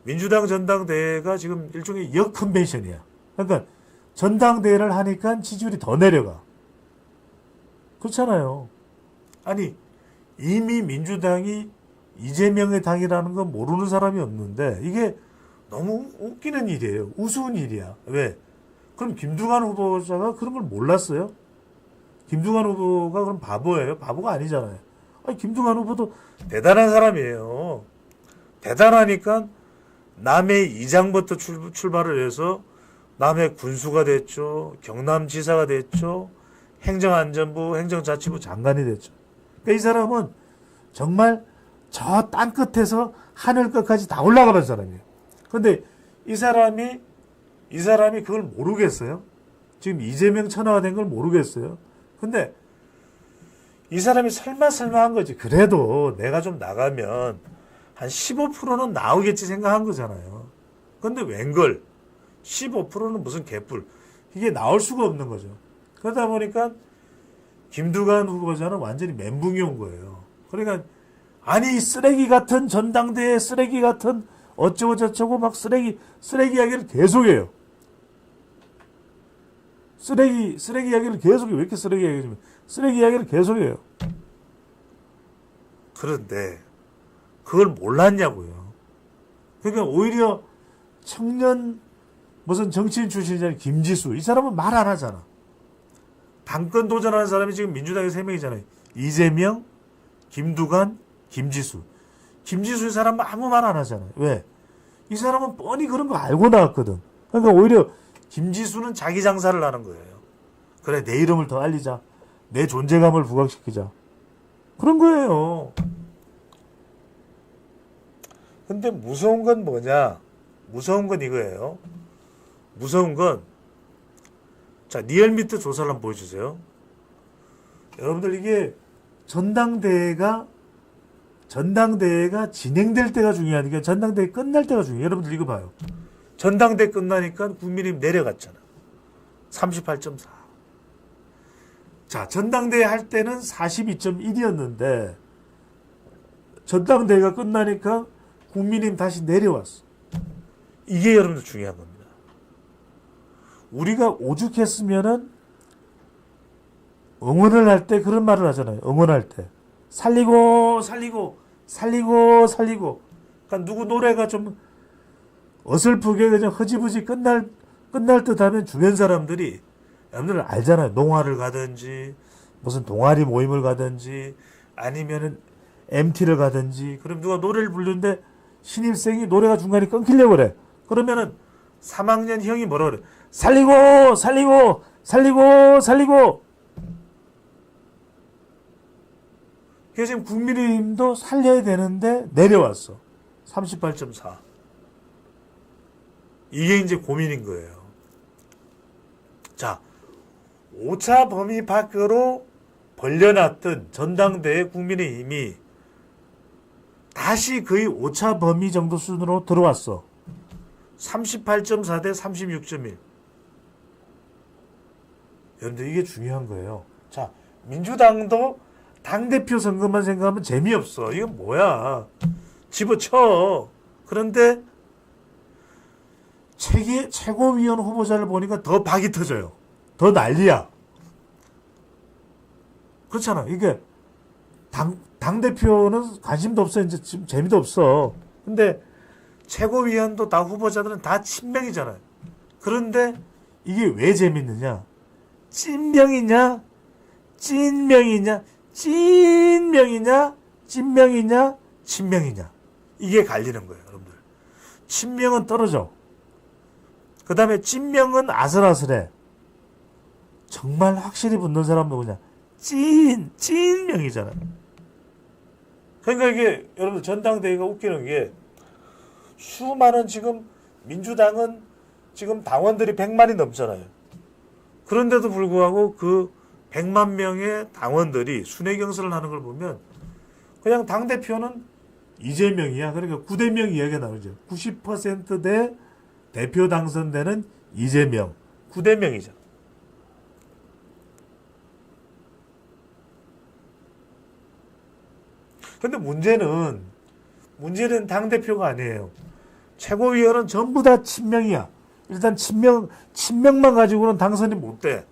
민주당 전당대회가 지금 일종의 역컨벤션이야. 그러니까 전당대회를 하니까 지지율이 더 내려가. 그렇잖아요. 아니 이미 민주당이 이재명의 당이라는 건 모르는 사람이 없는데 이게 너무 웃기는 일이에요. 우스운 일이야. 왜? 그럼 김두관 후보자가 그런 걸 몰랐어요? 김두관 후보가 그럼 바보예요? 바보가 아니잖아요. 아니, 김두관 후보도 대단한 사람이에요. 대단하니까 남해 이장부터 출발을 해서 남해 군수가 됐죠. 경남지사가 됐죠. 행정안전부, 행정자치부 장관이 됐죠. 그러니까 이 사람은 정말 저 땅끝에서 하늘 끝까지 다 올라가 본 사람이에요. 그런데 이 사람이 그걸 모르겠어요? 지금 이재명 천하가 된 걸 모르겠어요? 근데 이 사람이 설마 한 거지. 그래도 내가 좀 나가면 한 15%는 나오겠지 생각한 거잖아요. 근데 웬걸 15%는 무슨 개뿔. 이게 나올 수가 없는 거죠. 그러다 보니까 김두관 후보자는 완전히 멘붕이 온 거예요. 그러니까 아니 쓰레기 같은 전당대회 쓰레기 같은 어쩌고 저쩌고 막 쓰레기 이야기를 계속해요. 쓰레기 이야기를 계속해요. 왜 이렇게 쓰레기 이야기를 쓰레기 이야기를 계속해요. 그런데 그걸 몰랐냐고요. 그러니까 오히려 청년 무슨 정치인 출신이잖아요. 김지수. 이 사람은 말 안 하잖아. 당권 도전하는 사람이 지금 민주당에 3명이잖아요. 이재명, 김두관, 김지수. 김지수 이 사람은 아무 말 안 하잖아요. 왜? 이 사람은 뻔히 그런 거 알고 나왔거든. 그러니까 오히려 김지수는 자기 장사를 하는 거예요. 그래, 내 이름을 더 알리자. 내 존재감을 부각시키자. 그런 거예요. 근데 무서운 건 뭐냐? 무서운 건 이거예요. 무서운 건, 자, 리얼미터 조사를 한번 보여주세요. 여러분들 이게 전당대회가 진행될 때가 중요하니까 전당대회 끝날 때가 중요해요. 여러분들 이거 봐요. 전당대회 끝나니까 국민의힘 내려갔잖아. 38.4. 자, 전당대회 할 때는 42.1이었는데 전당대회가 끝나니까 국민의힘 다시 내려왔어. 이게 여러분들 중요한 겁니다. 우리가 오죽했으면은 응원을 할 때 그런 말을 하잖아요. 응원할 때. 살리고. 그러니까 누구 노래가 좀 어설프게 그냥 허지부지 끝날 듯 하면 주변 사람들이 여러분들 알잖아요. 농화를 가든지 무슨 동아리 모임을 가든지 아니면은 MT를 가든지 그럼 누가 노래를 부르는데 신입생이 노래가 중간에 끊기려고 그래. 그러면은 3학년 형이 뭐라 그래? 살리고. 그래서 지금 국민의힘도 살려야 되는데 내려왔어. 38.4. 이게 이제 고민인 거예요. 자, 오차 범위 밖으로 벌려놨던 전당대회 국민의힘이 다시 거의 오차 범위 정도 수준으로 들어왔어. 38.4 대 36.1. 여러분들 이게 중요한 거예요. 자, 민주당도 당대표 선거만 생각하면 재미없어. 이건 뭐야. 집어쳐. 그런데 최고위원 후보자를 보니까 더 박이 터져요. 더 난리야. 그렇잖아. 이게 당대표는 관심도 없어. 이제 지금 재미도 없어. 근데 최고위원도 다 후보자들은 다 친명이잖아요. 그런데 이게 왜 재밌느냐? 찐명이냐? 친명이냐? 이게 갈리는 거예요, 여러분들. 친명은 떨어져. 그 다음에 찐명은 아슬아슬해. 정말 확실히 붙는 사람 누구냐? 찐명이잖아요. 그러니까 이게 여러분들 전당대회가 웃기는 게 수많은 지금 민주당은 지금 당원들이 100만이 넘잖아요. 그런데도 불구하고 그 100만 명의 당원들이 순회 경선을 하는 걸 보면 그냥 당대표는 이재명이야. 그러니까 9대0 이야기가 나오죠. 90%대 대표 당선되는 이재명. 9대0이죠. 근데 문제는 당대표가 아니에요. 최고위원은 전부 다 친명이야. 일단 친명만 가지고는 당선이 못 돼.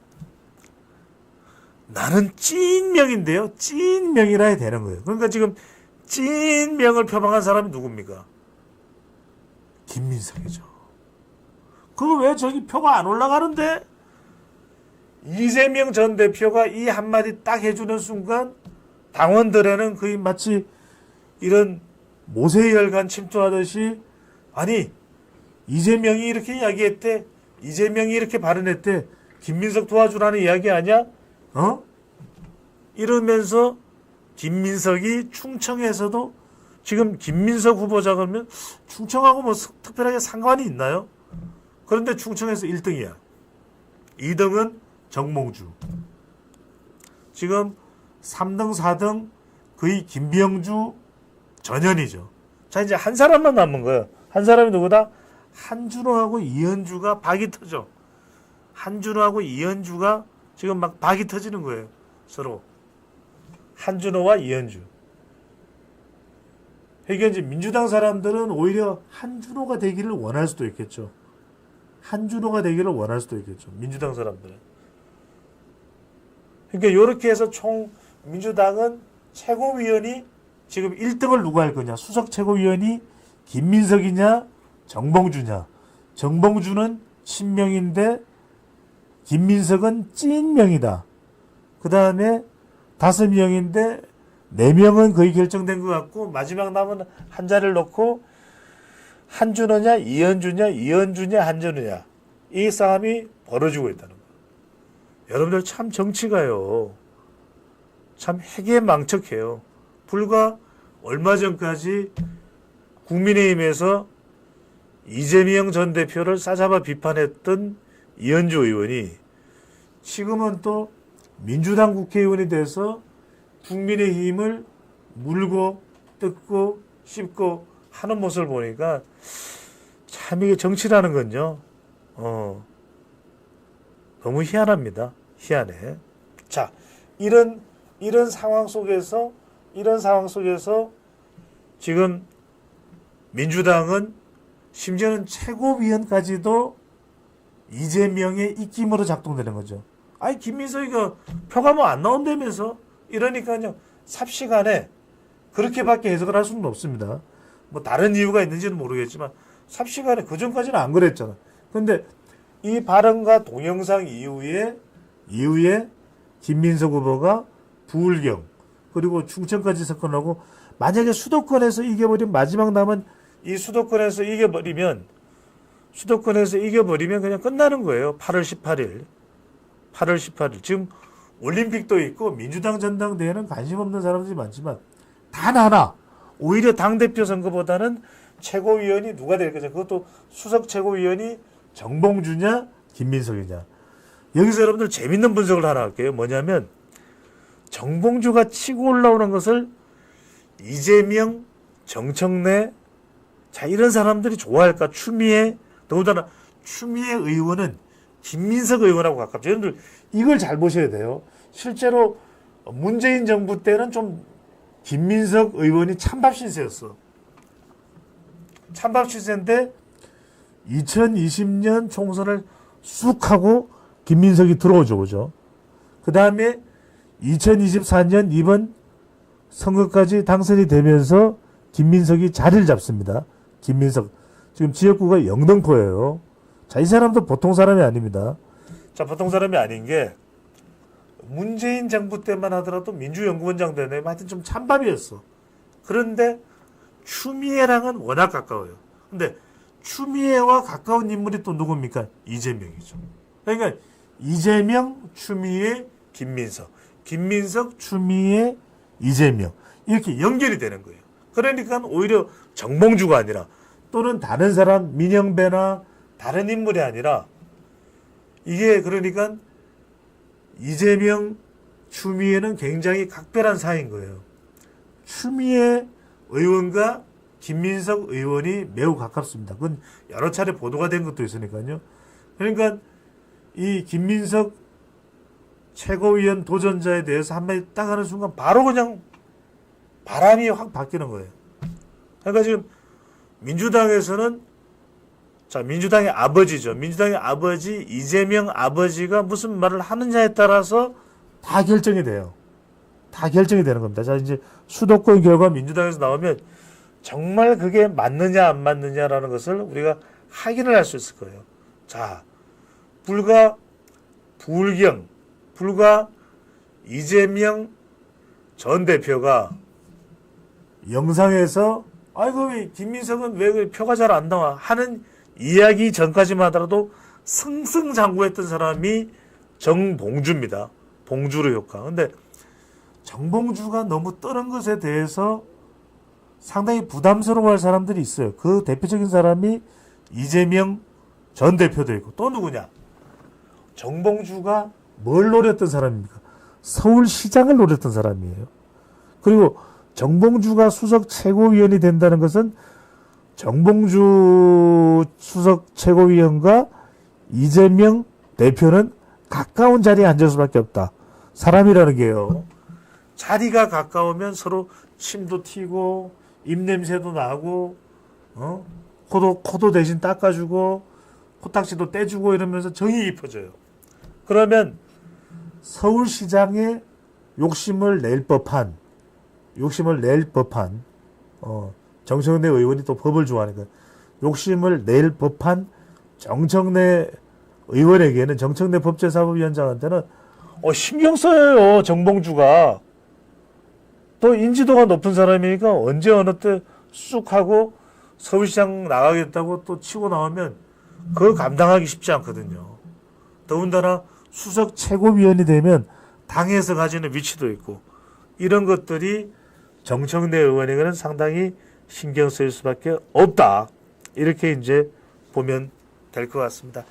나는 찐명인데요. 찐명이라 해야 되는 거예요. 그러니까 지금 찐명을 표방한 사람이 누굽니까? 김민석이죠. 그거 왜 저기 표가 안 올라가는데? 이재명 전 대표가 이 한마디 딱 해주는 순간 당원들에는 거의 마치 이런 모세혈관 침투하듯이 아니 이재명이 이렇게 이야기했대. 이재명이 이렇게 발언했대. 김민석 도와주라는 이야기 아니야? 이러면서 김민석이 충청에서도 지금 김민석 후보자 그러면 충청하고 뭐 특별하게 상관이 있나요? 그런데 충청에서 1등이야. 2등은 정몽주. 지금 3등, 4등 거의 김병주 전현이죠. 자, 이제 한 사람만 남은 거예요. 한 사람이 누구다? 한준호하고 이현주가 박이 터져. 한준호하고 이현주가 지금 막 박이 터지는 거예요. 서로. 한준호와 이현주. 그러니까 이제 민주당 사람들은 오히려 한준호가 되기를 원할 수도 있겠죠. 한준호가 되기를 원할 수도 있겠죠. 민주당 사람들은. 그러니까 이렇게 해서 총 민주당은 최고위원이 지금 1등을 누가 할 거냐. 수석 최고위원이 김민석이냐 정봉주냐. 정봉주는 친명인데 김민석은 찐명이다. 그 다음에 5명인데 4명은 거의 결정된 것 같고 마지막 남은 한 자리를 놓고 한준호냐 이현주냐 이현주냐 한준호냐 이 싸움이 벌어지고 있다는 거예요. 여러분들 참 정치가요. 참 해괴망측해요. 불과 얼마 전까지 국민의힘에서 이재명 전 대표를 싸잡아 비판했던 이현주 의원이 지금은 또 민주당 국회의원이 돼서 국민의힘을 물고 뜯고 씹고 하는 모습을 보니까 참 이게 정치라는 건요. 너무 희한합니다. 희한해. 자, 이런 상황 속에서 지금 민주당은 심지어는 최고위원까지도 이재명의 입김으로 작동되는 거죠. 아니 김민석이가 표가 뭐 안 나온다면서 이러니까요. 삽시간에 그렇게밖에 해석을 할 수는 없습니다. 뭐 다른 이유가 있는지는 모르겠지만 삽시간에 그전까지는 안 그랬잖아. 그런데 이 발언과 동영상 이후에 김민석 후보가 부울경 그리고 충청까지 접근하고 만약에 수도권에서 이겨버리면 마지막 남은 이 수도권에서 이겨버리면 그냥 끝나는 거예요. 8월 18일. 지금 올림픽도 있고 민주당 전당대회는 관심 없는 사람들이 많지만 단 하나 오히려 당대표 선거보다는 최고위원이 누가 될 거냐. 그것도 수석 최고위원이 정봉주냐 김민석이냐. 여기서 여러분들 재밌는 분석을 하나 할게요. 뭐냐면 정봉주가 치고 올라오는 것을 이재명, 정청래 자 이런 사람들이 좋아할까. 더군다나 추미애 의원은 김민석 의원하고 가깝죠. 여러분들 이걸 잘 보셔야 돼요. 실제로 문재인 정부 때는 좀 김민석 의원이 찬밥 신세였어. 찬밥 신세인데 2020년 총선을 쑥 하고 김민석이 들어오죠. 그죠? 그 다음에 2024년 이번 선거까지 당선이 되면서 김민석이 자리를 잡습니다. 김민석. 지금 지역구가 영등포예요. 자, 이 사람도 보통 사람이 아닙니다. 자, 보통 사람이 아닌 게 문재인 정부 때만 하더라도 민주연구원장 되네. 하여튼 좀 찬밥이었어. 그런데 추미애랑은 워낙 가까워요. 근데 추미애와 가까운 인물이 또 누굽니까? 이재명이죠. 그러니까 이재명, 추미애, 김민석. 김민석, 추미애, 이재명. 이렇게 연결이 되는 거예요. 그러니까 오히려 정봉주가 아니라 또는 다른 사람, 민영배나 다른 인물이 아니라 이게 그러니까 이재명, 추미애는 굉장히 각별한 사이인 거예요. 추미애 의원과 김민석 의원이 매우 가깝습니다. 그건 여러 차례 보도가 된 것도 있으니까요. 그러니까 이 김민석 최고위원 도전자에 대해서 한마디 딱 하는 순간 바로 그냥 바람이 확 바뀌는 거예요. 그러니까 지금 민주당에서는 자, 민주당의 아버지죠. 민주당의 아버지 이재명 아버지가 무슨 말을 하느냐에 따라서 다 결정이 돼요. 다 결정이 되는 겁니다. 자, 이제 수도권 결과 민주당에서 나오면 정말 그게 맞느냐 안 맞느냐라는 것을 우리가 확인을 할 수 있을 거예요. 자, 불과 이재명 전 대표가 영상에서 아이고 김민석은 왜 표가 잘 안 나와 하는 이야기 전까지만 하더라도 승승장구했던 사람이 정봉주입니다. 봉주의 효과. 근데 정봉주가 너무 떠는 것에 대해서 상당히 부담스러워할 사람들이 있어요. 그 대표적인 사람이 이재명 전 대표도 있고 또 누구냐? 정봉주가 뭘 노렸던 사람입니까? 서울시장을 노렸던 사람이에요. 그리고 정봉주가 수석 최고위원이 된다는 것은 정봉주 수석 최고위원과 이재명 대표는 가까운 자리에 앉을 수밖에 없다. 사람이라는 게요. 자리가 가까우면 서로 침도 튀고 입냄새도 나고 코도 대신 닦아주고 코딱지도 떼주고 이러면서 정이 깊어져요. 그러면 서울시장에 욕심을 낼 법한 정청래 의원이 또 법을 좋아하니까 욕심을 낼 법한 정청래 의원에게는 정청래 법제사법위원장한테는 신경 써요. 정봉주가 또 인지도가 높은 사람이니까 언제 어느 때 쑥 하고 서울시장 나가겠다고 또 치고 나오면 그걸 감당하기 쉽지 않거든요. 더군다나 수석 최고위원이 되면 당에서 가지는 위치도 있고 이런 것들이 정청래 의원에게는 상당히 신경 쓰일 수밖에 없다. 이렇게 이제 보면 될 것 같습니다.